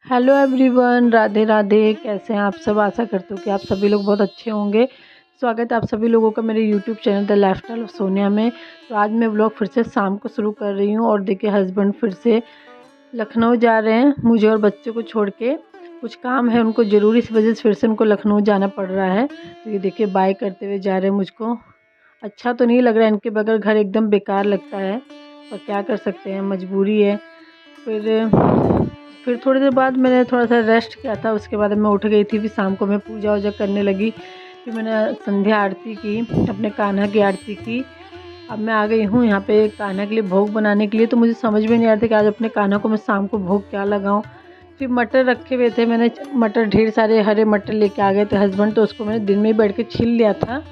Hello everyone, Radhe Radhe. कैसे हैं आप सब? आशा करती हूँ कि आप सभी लोग बहुत अच्छे होंगे। स्वागत है आप सभी लोगों का मेरे YouTube channel the lifestyle of Sonia में। तो आज मैं व्लॉग फिर से शाम को शुरू कर रही हूँ और देखिए हस्बैंड फिर से लखनऊ जा रहे हैं मुझे और बच्चों को छोड़ के। कुछ काम है उनको ज़रूरी, इस वजह से फिर से उनको लखनऊ जाना पड़ रहा है। तो ये देखिए बाय करते हुए जा रहे हैं। मुझको अच्छा तो नहीं लग रहा है, इनके बगैर घर एकदम बेकार लगता है, पर क्या कर सकते हैं, मजबूरी है। फिर थोड़ी देर बाद मैंने थोड़ा सा रेस्ट किया था, उसके बाद मैं उठ गई थी। फिर शाम को मैं पूजा वूजा करने लगी। फिर मैंने संध्या आरती की, अपने कान्हा की आरती की। अब मैं आ गई हूँ यहाँ पे कान्हा के लिए भोग बनाने के लिए। तो मुझे समझ में नहीं आ रहा था कि आज अपने कान्हा को मैं शाम को भोग क्या लगाऊँ। फिर मटर रखे हुए थे, मैंने मटर ढेर सारे हरे मटर लेके आ गए थे हस्बैंड, तो उसको मैंने दिन में ही बैठ के छील लिया था।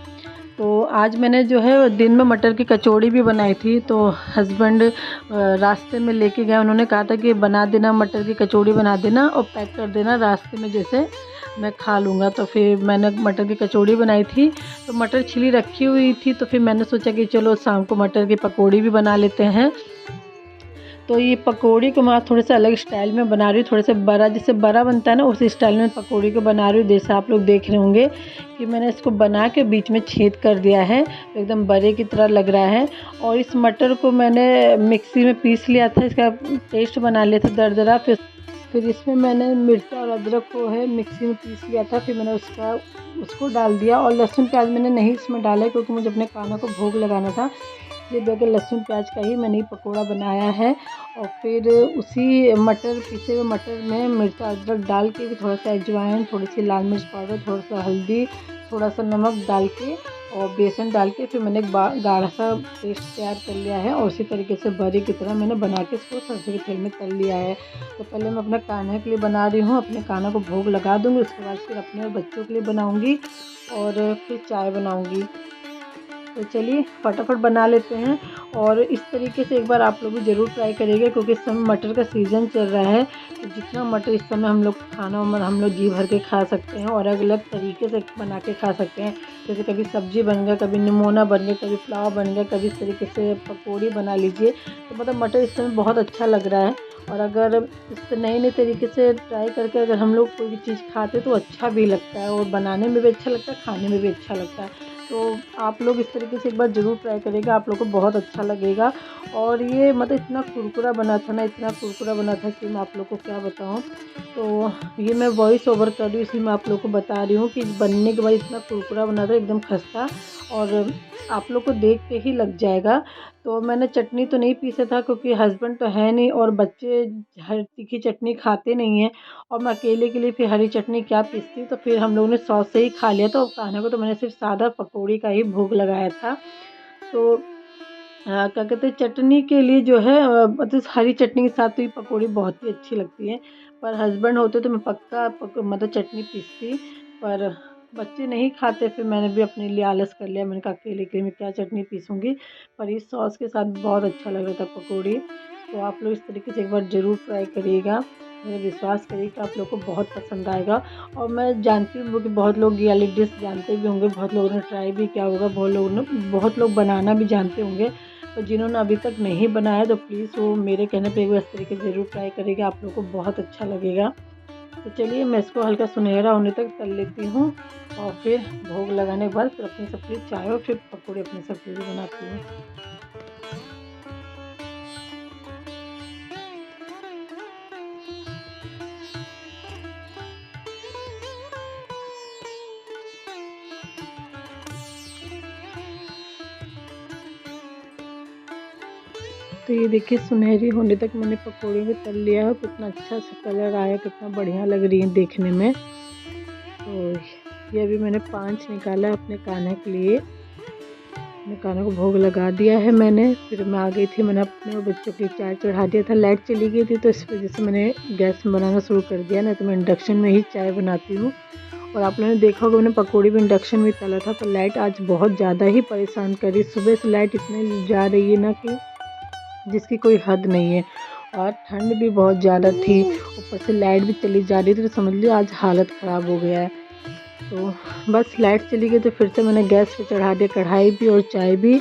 तो आज मैंने जो है दिन में मटर की कचौड़ी भी बनाई थी। तो हस्बैंड रास्ते में लेके गए, उन्होंने कहा था कि बना देना, मटर की कचौड़ी बना देना और पैक कर देना रास्ते में, जैसे मैं खा लूँगा। तो फिर मैंने मटर की कचौड़ी बनाई थी। तो मटर छिली रखी हुई थी, तो फिर मैंने सोचा कि चलो शाम को मटर की पकौड़ी भी बना लेते हैं। तो ये पकौड़ी को मैं थोड़े से अलग स्टाइल में बना रही हूँ, थोड़े से बड़ा, जैसे बड़ा बनता है ना उसी स्टाइल में पकौड़ी को बना रही हूँ। जैसे आप लोग देख रहे होंगे कि मैंने इसको बना के बीच में छेद कर दिया है, तो एकदम बड़े की तरह लग रहा है। और इस मटर को मैंने मिक्सी में पीस लिया था, इसका पेस्ट बना लिया था दरदरा। फिर इसमें मैंने मिर्चा और अदरक को है मिक्सी में पीस लिया था। फिर मैंने उसको डाल दिया। और लहसुन प्याज मैंने नहीं इसमें डाला क्योंकि मुझे अपने कान्हा को भोग लगाना था। ये बगैर लहसुन प्याज का ही मैंने पकौड़ा बनाया है। और फिर उसी पीसे हुए मटर में मिर्चा अदरक डाल के, भी थोड़ा सा अजवाइन, थोड़ी सी लाल मिर्च पाउडर, थोड़ा सा हल्दी, थोड़ा सा नमक डाल के और बेसन डाल के फिर मैंने एक गाढ़ा सा पेस्ट तैयार कर लिया है। और उसी तरीके से बड़ी की तरह मैंने बना के इसको सरसों के तेल में तल लिया है। तो पहले मैं अपने कान्हा के लिए बना रही हूँ, अपने कान्हा को भोग लगा दूँगी, उसके बाद फिर अपने और बच्चों के लिए बनाऊँगी और फिर चाय बनाऊँगी। तो चलिए फटाफट बना लेते हैं। और इस तरीके से एक बार आप लोग भी ज़रूर ट्राई करिएगा, क्योंकि इस समय मटर का सीज़न चल रहा है। तो जितना मटर इस समय हम लोग खाना हम लोग जी भर के खा सकते हैं और अलग अलग तरीके से बना के खा सकते हैं। जैसे कभी सब्जी बन गया, कभी निमोना बन गया, कभी पुलाव बन गया, कभी इस तरीके से पकौड़ी बना लीजिए। तो मतलब मटर इस समय बहुत अच्छा लग रहा है। और अगर इस नए नए तरीके से ट्राई करके अगर हम लोग कोई भी चीज़ खाते तो अच्छा भी लगता है, और बनाने में भी अच्छा लगता है, खाने में भी अच्छा लगता है। तो आप लोग इस तरीके से एक बार ज़रूर ट्राई करिएगा, आप लोग को बहुत अच्छा लगेगा। और ये मतलब इतना कुरकुरा बना था ना, इतना कुरकुरा बना था कि मैं आप लोग को क्या बताऊँ। तो ये मैं वॉइस ओवर कर रही हूँ, इसलिए मैं आप लोग को बता रही हूँ कि बनने के बाद इतना कुरकुरा बना था, एकदम खस्ता, और आप लोग को देख के ही लग जाएगा। तो मैंने चटनी तो नहीं पीसा था क्योंकि हस्बैंड तो है नहीं और बच्चे हर तीखी चटनी खाते नहीं हैं, और मैं अकेले के लिए फिर हरी चटनी क्या पीसती। तो फिर हम लोगों ने सॉस से ही खा लिया। तो कान्हा को तो मैंने सिर्फ सादा पकौड़ी का ही भोग लगाया था। तो क्या कहते हैं, चटनी के लिए जो है मतलब हरी चटनी के साथ तो ये पकौड़ी बहुत ही अच्छी लगती है। पर हस्बैंड होते तो मैं पक्का मतलब चटनी पीसती, पर बच्चे नहीं खाते। फिर मैंने भी अपने लिए आलस कर लिया, मैंने कहा अकेले के लिए मैं क्या चटनी पीसूँगी। पर इस सॉस के साथ बहुत अच्छा लग रहा था पकौड़ी। तो आप लोग इस तरीके से एक बार ज़रूर ट्राई करिएगा, मेरा विश्वास करिए कि आप लोग को बहुत पसंद आएगा। और मैं जानती हूँ कि बहुत लोग ये वाली डिश जानते भी होंगे, बहुत लोगों ने ट्राई भी किया होगा, बहुत लोग बनाना भी जानते होंगे। तो जिन्होंने अभी तक नहीं बनाया तो प्लीज़ वो मेरे कहने पे एक बार इस तरीके से ज़रूर ट्राई करिएगा, आप लोगों को बहुत अच्छा लगेगा। तो चलिए मैं इसको हल्का सुनहरा होने तक तल लेती हूँ, और फिर भोग लगाने के बाद फिर अपनी सबके लिए चाय और फिर पकौड़े अपने सबके लिए बनाती हूँ। तो ये देखिए सुनहरी होने तक मैंने पकौड़े को तल लिया है। कितना अच्छा सा कलर आया, कितना बढ़िया लग रही है देखने में। तो ये अभी मैंने 5 निकाला है अपने कान्हा के लिए। अपने कान्हा को भोग लगा दिया है मैंने। फिर मैं आ गई थी, मैंने अपने और बच्चों के लिए चाय चढ़ा दिया था। लाइट चली गई थी तो इस वजह से मैंने गैस में बनाना शुरू कर दिया, नहीं तो मैं इंडक्शन में ही चाय बनाती हूँ। और आप लोगों ने देखा होगा मैंने पकौड़ी भी इंडक्शन में तला था। पर लाइट आज बहुत ज़्यादा ही परेशान कर रही, सुबह से लाइट इतनी जा रही है ना कि जिसकी कोई हद नहीं है। और ठंड भी बहुत ज़्यादा थी, ऊपर से लाइट भी चली जा रही थी, तो समझ लीजिए आज हालत ख़राब हो गया है। तो बस लाइट चली गई तो फिर से मैंने गैस पे चढ़ा दिया कढ़ाई भी और चाय भी।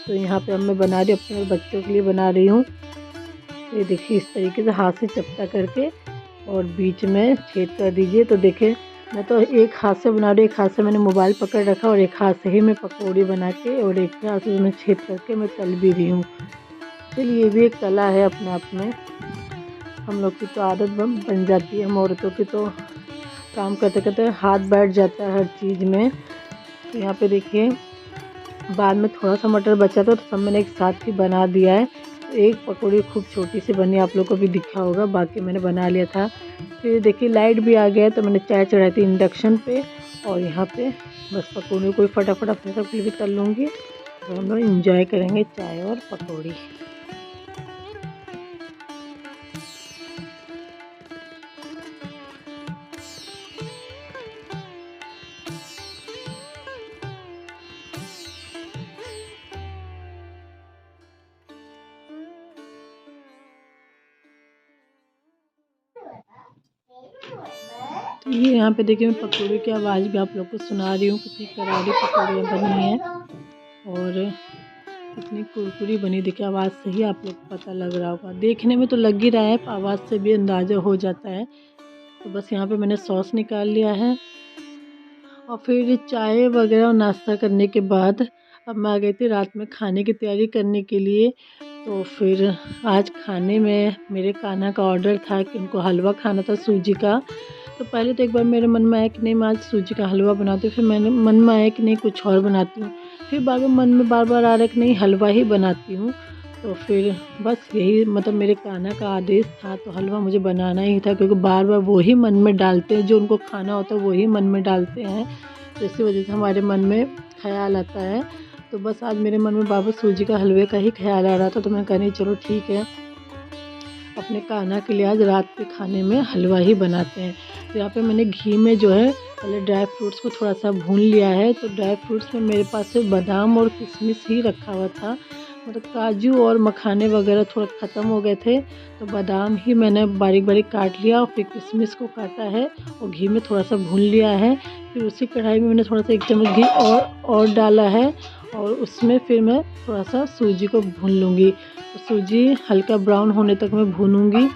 तो यहाँ पे अब मैं बना रही हूँ, अपने बच्चों के लिए बना रही हूँ। ये देखिए इस तरीके से हाथ से चपटा करके और बीच में छेद कर दीजिए। तो देखिए मैं तो एक हाथ से बना रही हूँ, एक हाथ से मैंने मोबाइल पकड़ रखा और एक हाथ से ही मैं पकौड़ी बना के और एक हाथ से मैं छेद करके मैं तल भी रही हूँ। चलिए ये भी एक कला है अपने आप में। हम लोग की तो आदत बन जाती है, हम औरतों की तो काम करते करते हाथ बैठ जाता है हर चीज़ में। तो यहाँ पे देखिए बाद में थोड़ा सा मटर बचा था तो सब मैंने एक साथ ही बना दिया है। तो एक पकौड़ी खूब छोटी सी बनी, आप लोगों को भी दिखा होगा, बाकी मैंने बना लिया था। फिर देखिए लाइट भी आ गया तो मैंने चाय चढ़ाई थी इंडक्शन पे और यहाँ पे बस पकौड़ी को फटाफट अपने सब के लिए भी तल लूँगी। तो हम लोग इंजॉय करेंगे चाय और पकौड़ी। तो ये यहाँ पे देखिए मैं पकौड़ी की आवाज़ भी आप लोग को सुना रही हूँ, कितनी करारी पकौड़ियाँ बनी हैं और कितनी कुरकुरी बनी। देखिए आवाज़ से ही आप लोग को पता लग रहा होगा, देखने में तो लग ही रहा है, आवाज़ से भी अंदाज़ा हो जाता है। तो बस यहाँ पे मैंने सॉस निकाल लिया है और फिर चाय वगैरह और नाश्ता करने के बाद अब मैं आ गई थी रात में खाने की तैयारी करने के लिए। तो फिर आज खाने में मेरे कान्हा का ऑर्डर था कि उनको हलवा खाना था सूजी का। तो पहले तो एक बार मेरे मन में आया कि नहीं मैं आज सूजी का हलवा बनाती हूँ, फिर मैंने मन में आया कि नहीं कुछ और बनाती हूँ, फिर बार बार मन में बार आ रहा कि नहीं हलवा ही बनाती हूँ। तो फिर बस यही मतलब मेरे कान्हा का आदेश था तो हलवा मुझे बनाना ही था, क्योंकि बार बार वो ही मन में डालते हैं, जो उनको खाना होता है वो ही मन में डालते हैं। तो इसी वजह से हमारे मन में ख्याल आता है। तो बस आज मेरे मन में बार बार सूजी का हलवे का ही ख्याल आ रहा था। तो मैं कह रही चलो ठीक है, अपने कान्हा के लिए आज रात के खाने में हलवा ही बनाते हैं। तो यहाँ पे मैंने घी में जो है पहले ड्राई फ्रूट्स को थोड़ा सा भून लिया है। तो ड्राई फ्रूट्स में मेरे पास से बादाम और किशमिश ही रखा हुआ था, मतलब काजू और मखाने वगैरह थोड़ा ख़त्म हो गए थे। तो बादाम ही मैंने बारीक बारीक काट लिया और फिर किशमिश को काटा है और घी में थोड़ा सा भून लिया है। फिर उसी कढ़ाई में मैंने थोड़ा सा 1 चम्मच घी और डाला है और उसमें फिर मैं थोड़ा सा सूजी को भून लूँगी। तो सूजी हल्का ब्राउन होने तक मैं भूनूंगी।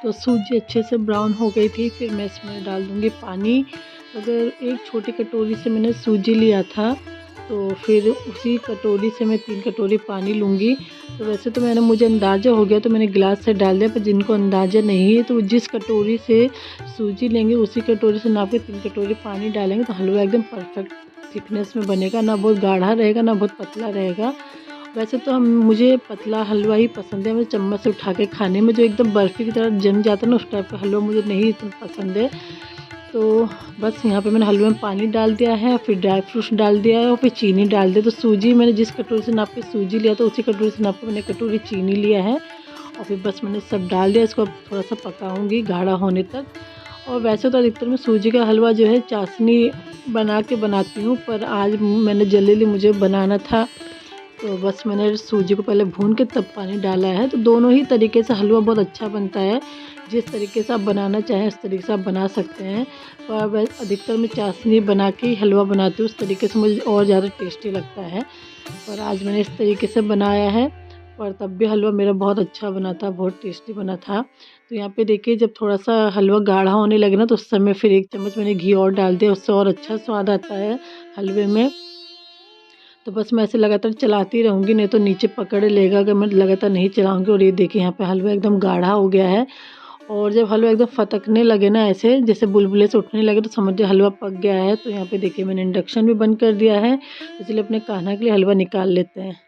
तो सूजी अच्छे से ब्राउन हो गई थी, फिर मैं इसमें डाल दूँगी पानी। अगर एक छोटी कटोरी से मैंने सूजी लिया था तो फिर उसी कटोरी से मैं 3 कटोरी पानी लूँगी। तो वैसे तो मुझे अंदाज़ा हो गया तो मैंने गिलास से डाल दिया, पर जिनको अंदाज़ा नहीं है तो जिस कटोरी से सूजी लेंगे उसी कटोरी से नाप के 3 कटोरी पानी डालेंगे तो हलवा एकदम परफेक्ट थिकनेस में बनेगा, ना बहुत गाढ़ा रहेगा ना बहुत पतला रहेगा। वैसे तो मुझे पतला हलवा ही पसंद है, मुझे चम्मच से उठा के खाने में जो एकदम बर्फ़ी की तरह जम जाता है ना उस टाइप का हलवा मुझे नहीं इतना पसंद है। तो बस यहाँ पे मैंने हलवे में पानी डाल दिया है, फिर ड्राई फ्रूट्स डाल दिया है और फिर चीनी डाल दिया। तो सूजी मैंने जिस कटोरी से नाप के सूजी लिया तो उसी कटोरी से नाप के मैंने कटोरी चीनी लिया है और फिर बस मैंने सब डाल दिया। इसको अब थोड़ा सा पकाऊंगी गाढ़ा होने तक। और वैसे तो अधिकतर मैं सूजी का हलवा जो है चाशनी बना के बनाती हूँ, पर आज मैंने जल्दी मुझे बनाना था तो बस मैंने सूजी को पहले भून के तब पानी डाला है। तो दोनों ही तरीके से हलवा बहुत अच्छा बनता है, जिस तरीके से आप बनाना चाहें उस तरीके से आप बना सकते हैं। पर अधिकतर मैं चाशनी बना के ही हलवा बनाती हूँ, उस तरीके से मुझे और ज़्यादा टेस्टी लगता है। पर आज मैंने इस तरीके से बनाया है पर तब भी हलवा मेरा बहुत अच्छा बना था, बहुत टेस्टी बना था। तो यहाँ पे देखिए जब थोड़ा सा हलवा गाढ़ा होने लगे ना तो उस समय फिर 1 चम्मच मैंने घी और डाल दिया, उससे और अच्छा स्वाद आता है हलवे में। तो बस मैं ऐसे लगातार चलाती रहूँगी, नहीं तो नीचे पकड़ लेगा अगर मैं लगातार नहीं चलाऊँगी। और ये देखिए यहाँ पे हलवा एकदम गाढ़ा हो गया है और जब हलवा एकदम फटकने लगे ना ऐसे जैसे बुलबुले से उठने लगे तो समझिए हलवा पक गया है। तो यहाँ पे देखिए मैंने इंडक्शन भी बंद कर दिया है, इसलिए अपने कान्हा के लिए हलवा निकाल लेते हैं।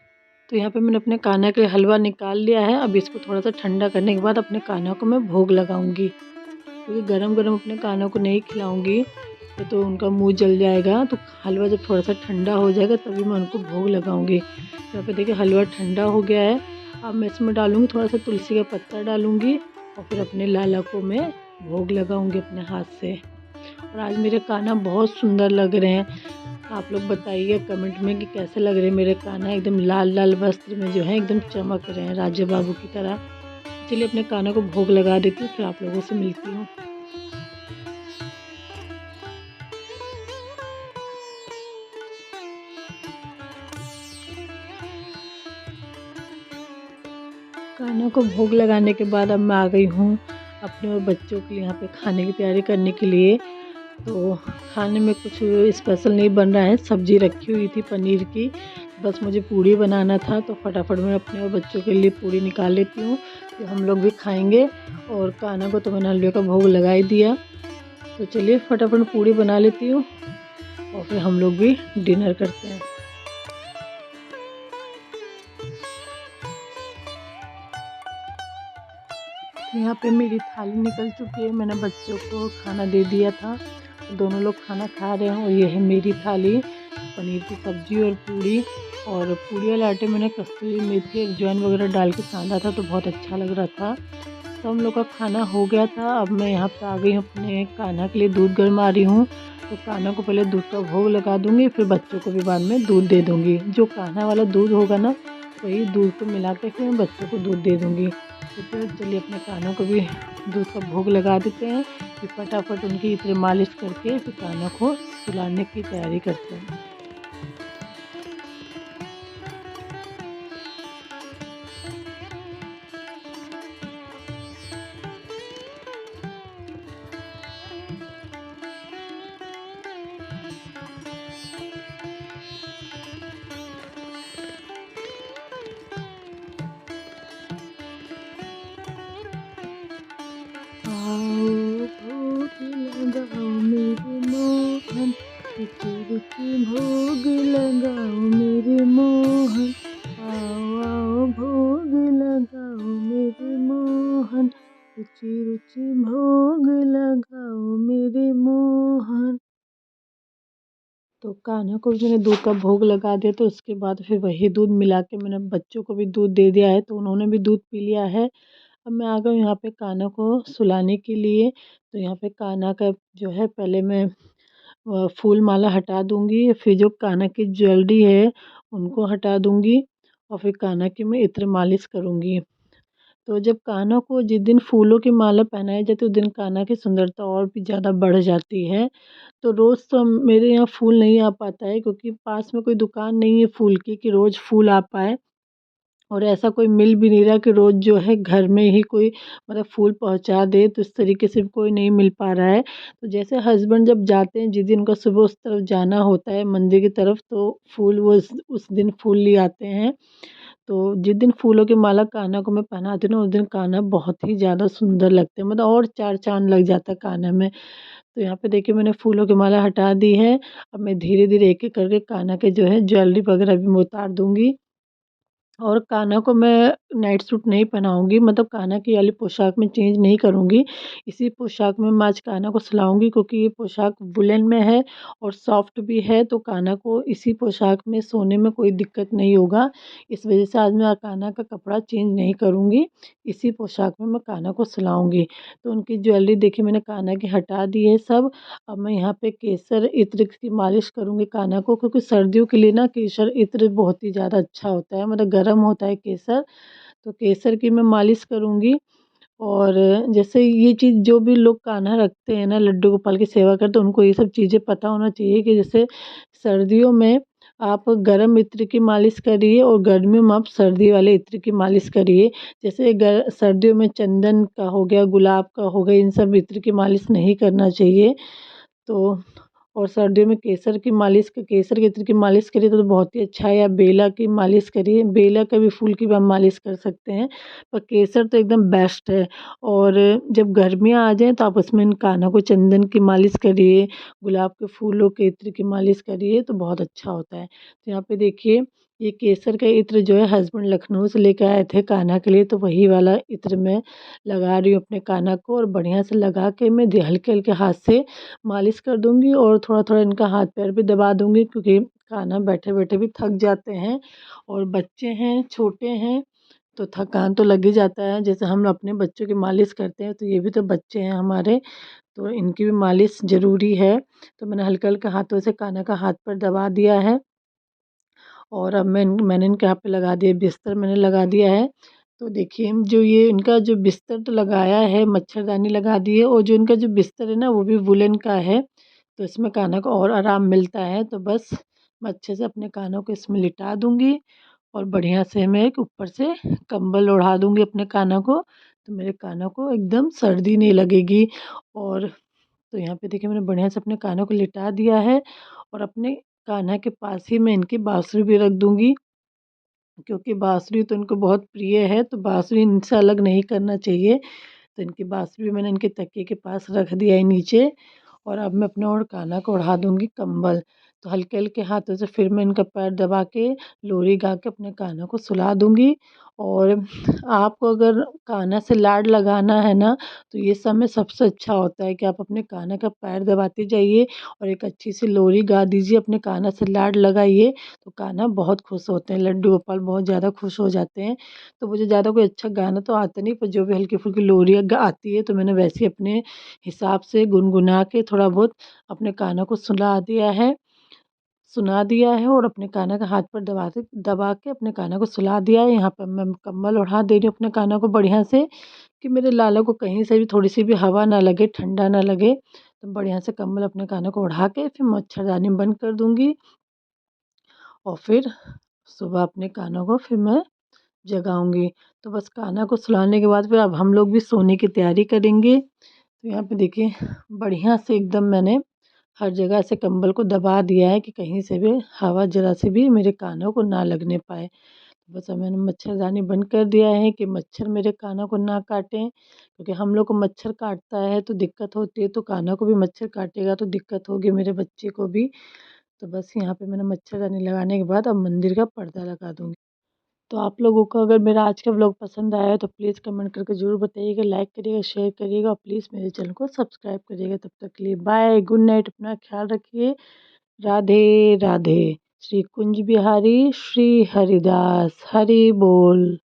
तो यहाँ पे मैंने अपने कान्हा के लिए हलवा निकाल लिया है। अब इसको थोड़ा सा ठंडा करने के बाद अपने कान्हा को मैं भोग लगाऊंगी, क्योंकि गरम गरम अपने कान्हा को नहीं खिलाऊंगी तो उनका मुंह जल जाएगा। तो हलवा जब थोड़ा सा ठंडा हो जाएगा तभी मैं उनको भोग लगाऊंगी। यहाँ पे देखिए हलवा ठंडा हो गया है। अब मैं इसमें डालूंगी थोड़ा सा तुलसी का पत्ता डालूंगी और फिर अपने लाला को मैं भोग लगाऊंगी अपने हाथ से। और आज मेरे कान्हा बहुत सुंदर लग रहे हैं, आप लोग बताइए कमेंट में कि कैसे लग रहे हैं मेरे कान्हा। एकदम लाल लाल वस्त्र में जो है एकदम चमक रहे हैं राजा बाबू की तरह। चलिए अपने कान्हा को भोग लगा देती हूँ, फिर आप लोगों से मिलती हूँ। कान्हा को भोग लगाने के बाद अब मैं आ गई हूँ अपने और बच्चों के लिए यहाँ पे खाने की तैयारी करने के लिए। तो खाने में कुछ स्पेशल नहीं बन रहा है, सब्ज़ी रखी हुई थी पनीर की, बस मुझे पूड़ी बनाना था तो फटाफट मैं अपने और बच्चों के लिए पूड़ी निकाल लेती हूँ, तो हम लोग भी खाएंगे। और कान्हा को तो मैंने हलवे का भोग लगा ही दिया, तो चलिए फटाफट पूड़ी बना लेती हूँ और फिर हम लोग भी डिनर करते हैं। यहाँ पे मेरी थाली निकल चुकी है, मैंने बच्चों को खाना दे दिया था, दोनों लोग खाना खा रहे हैं। और ये है मेरी थाली, पनीर की सब्ज़ी और पूड़ी। और पूड़ी वाले आटे मैंने कस्तूरी मेथी अजवाइन वगैरह डाल के साधा था, तो बहुत अच्छा लग रहा था। तो हम लोग का खाना हो गया था। अब मैं यहाँ पे आ गई हूँ अपने कान्हा के लिए दूध गरमा रही हूँ। तो कान्हा को पहले दूध का भोग लगा दूँगी, फिर बच्चों को भी बाद में दूध दे दूँगी। जो कान्हा वाला दूध होगा ना, वही दूध को मिला के फिर मैं बच्चों को दूध दे दूँगी। तो फिर चलिए अपने कान्हा को भी दूध का भोग लगा देते हैं, फिर फटाफट उनकी इत्र मालिश करके फिर कान्हा को सुलाने की तैयारी करते हैं। भोग लगाओ मेरे मोहन, आओ आओ भोग लगाओ मेरे मोहन, रुचि रुचि भोग लगाओ मेरे मोहन। तो कान्हा को मैंने दूध का भोग लगा दिया, तो उसके बाद फिर वही दूध मिला के मैंने बच्चों को भी दूध दे दिया है, तो उन्होंने भी दूध पी लिया है। अब मैं आ गई यहाँ पे कान्हा को सुलाने के लिए। तो यहाँ पे कान्हा का जो है पहले मैं फूल माला हटा दूँगी, फिर जो कान्हा की ज्वेलरी है उनको हटा दूँगी और फिर कान्हा की मैं इत्र मालिश करूँगी। तो जब कान्हा को जिस दिन फूलों की माला पहनाई जाती है, उस दिन कान्हा की सुंदरता और भी ज़्यादा बढ़ जाती है। तो रोज़ तो मेरे यहाँ फूल नहीं आ पाता है, क्योंकि पास में कोई दुकान नहीं है फूल की कि रोज़ फूल आ पाए। और ऐसा कोई मिल भी नहीं रहा कि रोज़ जो है घर में ही कोई मतलब फूल पहुँचा दे, तो इस तरीके से कोई नहीं मिल पा रहा है। तो जैसे हस्बैंड जब जाते हैं, जिस दिन उनका सुबह उस तरफ जाना होता है मंदिर की तरफ, तो फूल वो उस दिन फूल ले आते हैं। तो जिस दिन फूलों की माला कान्हा को मैं पहनाती हूँ ना, उस दिन कान्हा बहुत ही ज़्यादा सुंदर लगते हैं, मतलब और चार चाँद लग जाता है कान्हा में। तो यहाँ पे देखिए मैंने फूलों की माला हटा दी है। अब मैं धीरे-धीरे एक-एक करके कान्हा के जो है ज्वेलरी वगैरह भी मैं उतार दूँगी। और कान्हा को मैं नाइट सूट नहीं पहनाऊँगी, मतलब कान्हा की वाली पोशाक में चेंज नहीं करूँगी। इसी पोशाक में मैं आज कान्हा को सुलाऊँगी, क्योंकि ये पोशाक वूलन में है और सॉफ्ट भी है, तो कान्हा को इसी पोशाक में सोने में कोई दिक्कत नहीं होगा। इस वजह से आज मैं कान्हा का कपड़ा चेंज नहीं करूँगी, इसी पोशाक में मैं कान्हा को सुलाऊँगी। तो उनकी ज्वेलरी देखिए मैंने कान्हा की हटा दी है सब। अब मैं यहाँ पे केसर इत्र की मालिश करूँगी कान्हा को, क्योंकि सर्दियों के लिए ना केसर इत्र बहुत ही ज़्यादा अच्छा होता है, मतलब गर्म होता है केसर। तो केसर की मैं मालिश करूँगी। और जैसे ये चीज़ जो भी लोग कान्हा रखते हैं ना, लड्डू गोपाल की सेवा करते हैं, उनको ये सब चीज़ें पता होना चाहिए कि जैसे सर्दियों में आप गर्म इत्र की मालिश करिए और गर्मियों में आप सर्दी वाले इत्र की मालिश करिए। जैसे सर्दियों में चंदन का हो गया, गुलाब का हो गया, इन सब इत्र की मालिश नहीं करना चाहिए। तो और सर्दियों में केसर के इत्र की मालिश करिए तो बहुत ही अच्छा है, या बेला की मालिश करिए, बेला का भी फूल की भी हम मालिश कर सकते हैं, पर केसर तो एकदम बेस्ट है। और जब गर्मियाँ आ जाएँ तो आप उसमें इन कान्हा को चंदन की मालिश करिए, गुलाब के फूलों के इत्र की मालिश करिए, तो बहुत अच्छा होता है। तो यहाँ पे देखिए ये केसर का इत्र जो है हस्बैंड लखनऊ से लेकर आए थे कान्हा के लिए, तो वही वाला इत्र मैं लगा रही हूँ अपने कान्हा को, और बढ़िया से लगा के मैं हल्के-हल्के हाथ से मालिश कर दूँगी और थोड़ा-थोड़ा इनका हाथ पैर भी दबा दूँगी, क्योंकि कान्हा बैठे-बैठे भी थक जाते हैं और बच्चे हैं, छोटे हैं, तो थकान तो लग ही जाता है। जैसे हम अपने बच्चों की मालिश करते हैं, तो ये भी तो बच्चे हैं हमारे, तो इनकी भी मालिश ज़रूरी है। तो मैंने हल्के-हल्के हाथों से कान्हा का हाथ पैर दबा दिया है और अब मैंने इनके यहाँ पे लगा दिया बिस्तर मैंने लगा दिया है। तो देखिए जो ये इनका जो बिस्तर तो लगाया है, मच्छरदानी लगा दी है, और जो इनका जो बिस्तर है ना वो भी वूलन का है, तो इसमें कान्हा को और आराम मिलता है। तो बस मैं अच्छे से अपने कान्हा को इसमें लिटा दूँगी और बढ़िया से मैं एक ऊपर से कंबल ओढ़ा दूँगी अपने कान्हा को, तो मेरे कान्हा को एकदम सर्दी नहीं लगेगी। और तो यहाँ पे देखिए मैंने बढ़िया से अपने कान्हा को लिटा दिया है और अपने कान्हा के पास ही मैं इनकी बाँसुरी भी रख दूँगी, क्योंकि बाँसुरी तो इनको बहुत प्रिय है, तो बाँसुरी इनसे अलग नहीं करना चाहिए। तो इनकी बाँसुरी मैंने इनके तकिए के पास रख दिया है नीचे। और अब मैं अपने और कान्हा को ओढ़ा दूँगी कंबल। तो हल्के-हल्के हाथों से फिर मैं इनका पैर दबा के लोरी गा के अपने कान्हा को सुला दूँगी। और आपको अगर कान्हा से लाड लगाना है ना, तो ये समय सबसे अच्छा होता है कि आप अपने कान्हा का पैर दबाते जाइए और एक अच्छी सी लोरी गा दीजिए, अपने कान्हा से लाड लगाइए, तो कान्हा बहुत खुश होते हैं, लड्डू गोपाल बहुत ज़्यादा खुश हो जाते हैं। तो मुझे ज़्यादा कोई अच्छा गाना तो आता नहीं, पर जो भी हल्की-फुल्की लोरी आती है, तो मैंने वैसे ही अपने हिसाब से गुनगुना के थोड़ा बहुत अपने कान्हा को सुना दिया है और अपने कान्हा का हाथ पर दबा के अपने कान्हा को सुला दिया है। यहाँ पर मैं कंबल ओढ़ा दे रही हूँ अपने कान्हा को बढ़िया से, कि मेरे लाला को कहीं से भी थोड़ी सी भी हवा ना लगे, ठंडा ना लगे। तो बढ़िया से कंबल अपने कान्हा को ओढ़ा के फिर मच्छरदानी बंद कर दूँगी और फिर सुबह अपने कान्हा को फिर मैं जगाऊँगी। तो बस कान्हा को सुलाने के बाद फिर अब हम लोग भी सोने की तैयारी करेंगे। तो यहाँ पे देखिए बढ़िया से एकदम मैंने हर जगह से कंबल को दबा दिया है कि कहीं से भी हवा ज़रा सी भी मेरे कानों को ना लगने पाए। बस अब मैंने मच्छरदानी बंद कर दिया है कि मच्छर मेरे कानों को ना काटें, क्योंकि हम लोग को मच्छर काटता है तो दिक्कत होती है, तो कान्हा को भी मच्छर काटेगा तो दिक्कत होगी, मेरे बच्चे को भी। तो बस यहाँ पे मैंने मच्छरदानी लगाने के बाद अब मंदिर का पर्दा लगा दूँगी। तो आप लोगों को अगर मेरा आज का व्लॉग पसंद आया है तो प्लीज़ कमेंट करके ज़रूर बताइएगा, लाइक करिएगा, शेयर करिएगा और प्लीज़ मेरे चैनल को सब्सक्राइब करिएगा। तब तक के लिए बाय, गुड नाइट, अपना ख्याल रखिए। राधे राधे। श्री कुंज बिहारी श्री हरिदास हरि बोल।